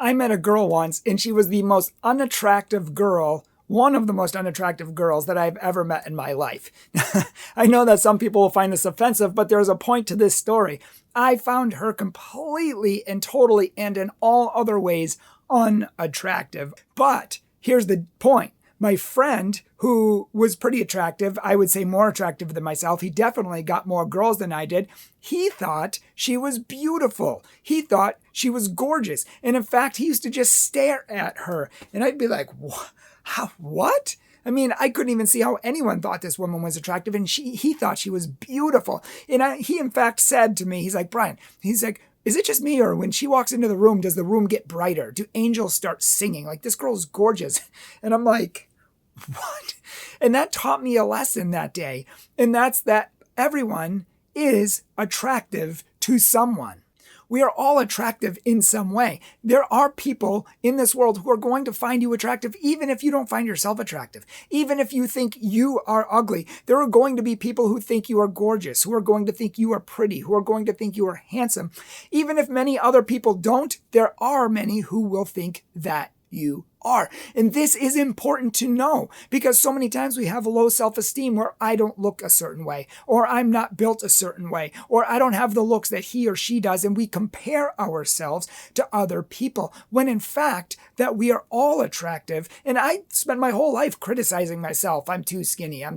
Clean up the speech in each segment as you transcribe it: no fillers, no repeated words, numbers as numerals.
I met a girl once, and she was the most unattractive girl, one of the most unattractive girls that I've ever met in my life. I know that some people will find this offensive, but there's a point to this story. I found her completely and totally and in all other ways unattractive. But here's the point. My friend, who was pretty attractive, I would say more attractive than myself, he definitely got more girls than I did. He thought she was beautiful. He thought she was gorgeous. And in fact, he used to just stare at her. And I'd be like, what? I mean, I couldn't even see how anyone thought this woman was attractive. And he thought she was beautiful. And he, in fact, said to me, he's like, Bryan, he's like, is it just me, or when she walks into the room, does the room get brighter? Do angels start singing? Like, this girl's gorgeous. And I'm like, what? And that taught me a lesson that day. And that's that everyone is attractive to someone. We are all attractive in some way. There are people in this world who are going to find you attractive, even if you don't find yourself attractive. Even if you think you are ugly, there are going to be people who think you are gorgeous, who are going to think you are pretty, who are going to think you are handsome. Even if many other people don't, there are many who will think that you are. And this is important to know, because so many times we have low self-esteem where I don't look a certain way, or I'm not built a certain way, or I don't have the looks that he or she does, and we compare ourselves to other people, when in fact that we are all attractive. And I spent my whole life criticizing myself. I'm too skinny. I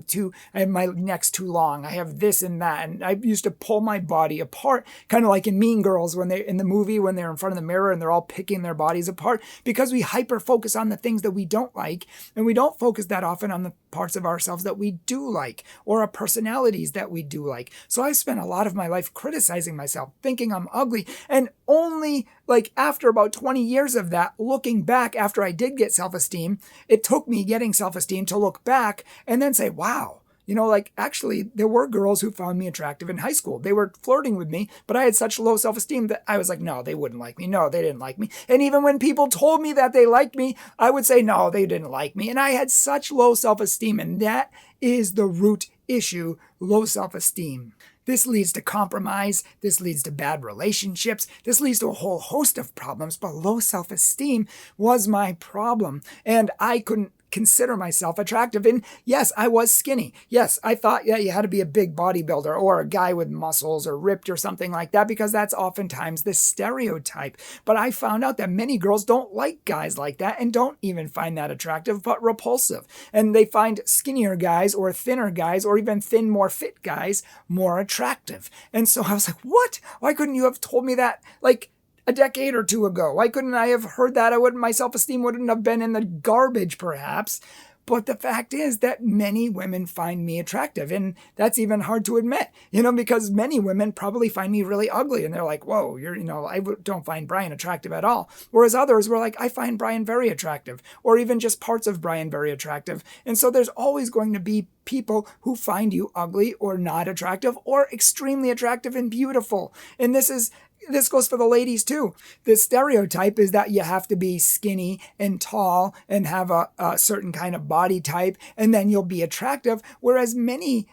have my neck's too long. I have this and that. And I used to pull my body apart, kind of like in Mean Girls when in the movie, when they're in front of the mirror and they're all picking their bodies apart, because we hyper focus on the things that we don't like, and we don't focus that often on the parts of ourselves that we do like, or our personalities that we do like. So I spent a lot of my life criticizing myself, thinking I'm ugly, and only like after about 20 years of that, looking back after I did get self-esteem, it took me getting self-esteem to look back and then say, wow, like actually there were girls who found me attractive in high school. They were flirting with me, but I had such low self-esteem that I was like, no, they wouldn't like me. No, they didn't like me. And even when people told me that they liked me, I would say, no, they didn't like me. And I had such low self-esteem, and that is the root issue, low self-esteem. This leads to compromise. This leads to bad relationships. This leads to a whole host of problems, but low self-esteem was my problem. And I couldn't consider myself attractive. And yes, I was skinny. Yes, I thought, you had to be a big bodybuilder or a guy with muscles or ripped or something like that, because that's oftentimes the stereotype. But I found out that many girls don't like guys like that and don't even find that attractive, but repulsive. And they find skinnier guys or thinner guys or even thin, more fit guys more attractive. And so I was like, what? Why couldn't you have told me that like a decade or two ago? Why couldn't I have heard that? My self-esteem wouldn't have been in the garbage, perhaps. But the fact is that many women find me attractive. And that's even hard to admit, because many women probably find me really ugly. And they're like, whoa, I don't find Bryan attractive at all. Whereas others were like, I find Bryan very attractive, or even just parts of Bryan very attractive. And so there's always going to be people who find you ugly or not attractive or extremely attractive and beautiful. And this goes for the ladies too. The stereotype is that you have to be skinny and tall and have a certain kind of body type, and then you'll be attractive. Whereas many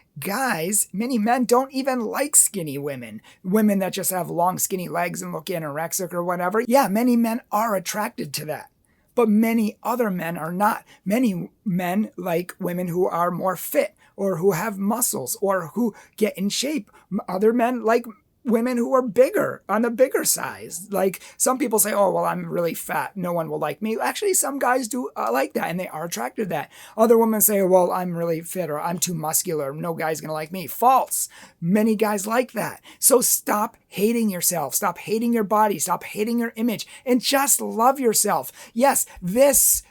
men don't even like skinny women that just have long skinny legs and look anorexic or whatever. Yeah, many men are attracted to that, but many other men are not. Many men like women who are more fit or who have muscles or who get in shape. Other men like women who are bigger, on the bigger size. Like some people say, oh, well, I'm really fat, no one will like me. Actually, some guys do like that, and they are attracted to that. Other women say, well, I'm really fit, or I'm too muscular, no guy's gonna like me. False. Many guys like that. So stop hating yourself, stop hating your body, stop hating your image, and just love yourself. Yes, this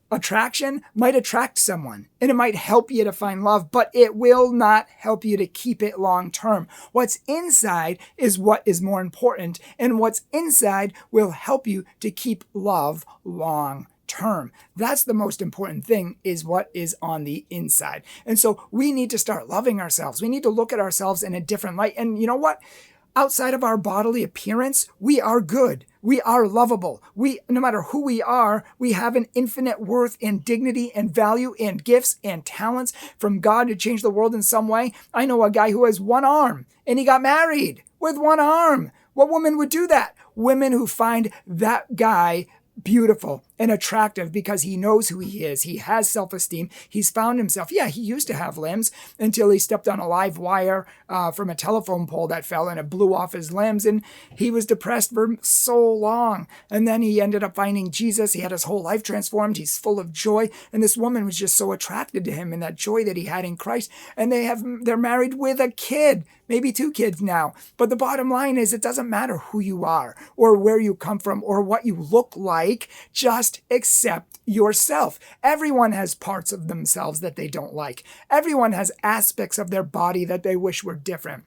attraction might attract someone and it might help you to find love, but it will not help you to keep it long term. What's inside is what is more important, and what's inside will help you to keep love long term. That's the most important thing, is what is on the inside. And so we need to start loving ourselves. We need to look at ourselves in a different light. And you know what? Outside of our bodily appearance, we are good. We are lovable. No matter who we are, we have an infinite worth and dignity and value and gifts and talents from God to change the world in some way. I know a guy who has one arm and he got married with one arm. What woman would do that? Women who find that guy beautiful and attractive because he knows who he is. He has self-esteem. He's found himself. Yeah, he used to have limbs until he stepped on a live wire from a telephone pole that fell and it blew off his limbs. And he was depressed for so long. And then he ended up finding Jesus. He had his whole life transformed. He's full of joy. And this woman was just so attracted to him and that joy that he had in Christ. And they're married with a kid, maybe 2 kids now. But the bottom line is it doesn't matter who you are or where you come from or what you look like. Just accept yourself. Everyone has parts of themselves that they don't like. Everyone has aspects of their body that they wish were different.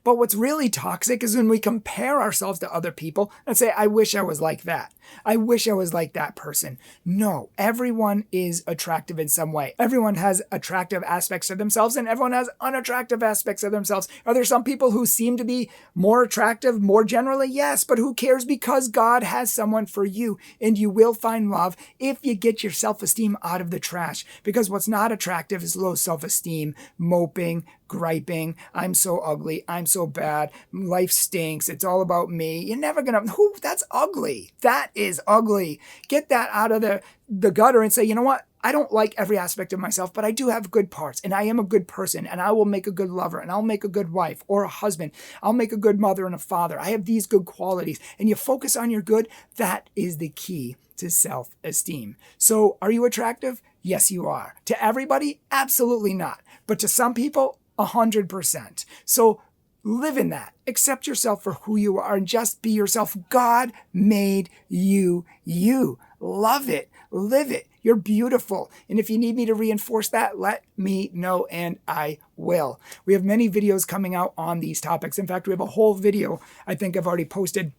But what's really toxic is when we compare ourselves to other people and say, I wish I was like that. I wish I was like that person. No, everyone is attractive in some way. Everyone has attractive aspects of themselves and everyone has unattractive aspects of themselves. Are there some people who seem to be more attractive more generally? Yes, but who cares, because God has someone for you and you will find love if you get your self-esteem out of the trash. Because what's not attractive is low self-esteem, moping, griping, I'm so ugly, I'm so bad, life stinks, it's all about me. You're never gonna, that's ugly. That is ugly. Get that out of the gutter and say, you know what? I don't like every aspect of myself, but I do have good parts and I am a good person and I will make a good lover and I'll make a good wife or a husband. I'll make a good mother and a father. I have these good qualities, and you focus on your good. That is the key to self-esteem. So are you attractive? Yes, you are. To everybody? Absolutely not. But to some people, 100%. So live in that. Accept yourself for who you are and just be yourself. God made you, you. Love it. Live it. You're beautiful. And if you need me to reinforce that, let me know and I will. We have many videos coming out on these topics. In fact, we have a whole video I think I've already posted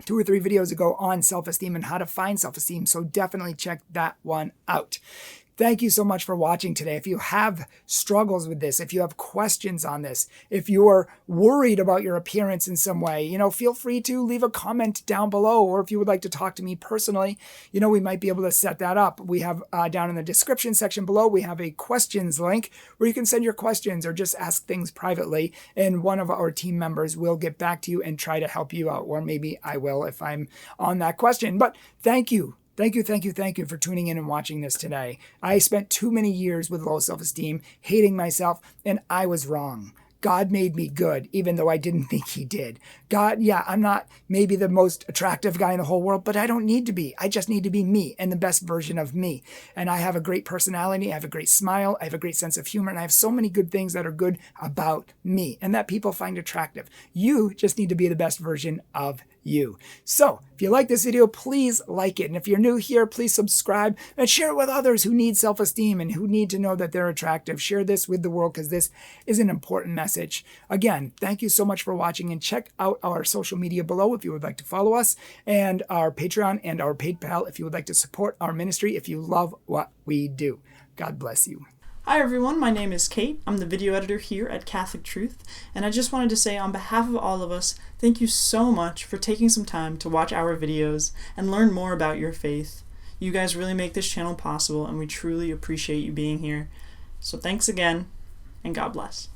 2 or 3 videos ago on self-esteem and how to find self-esteem. So definitely check that one out. Thank you so much for watching today. If you have struggles with this, if you have questions on this, if you're worried about your appearance in some way, feel free to leave a comment down below. Or if you would like to talk to me personally, we might be able to set that up. We have down in the description section below, we have a questions link where you can send your questions or just ask things privately. And one of our team members will get back to you and try to help you out. Or maybe I will if I'm on that question. But thank you. Thank you for tuning in and watching this today. I spent too many years with low self-esteem, hating myself, and I was wrong. God made me good, even though I didn't think he did. God, yeah, I'm not maybe the most attractive guy in the whole world, but I don't need to be. I just need to be me and the best version of me. And I have a great personality. I have a great smile. I have a great sense of humor. And I have so many good things that are good about me and that people find attractive. You just need to be the best version of you. So if you like this video, please like it. And if you're new here, please subscribe and share it with others who need self-esteem and who need to know that they're attractive. Share this with the world because this is an important message. Again, thank you so much for watching, and check out our social media below if you would like to follow us, and our Patreon and our PayPal if you would like to support our ministry if you love what we do. God bless you. Hi everyone, my name is Kate. I'm the video editor here at Catholic Truth, and I just wanted to say on behalf of all of us, thank you so much for taking some time to watch our videos and learn more about your faith. You guys really make this channel possible, and we truly appreciate you being here. So thanks again, and God bless.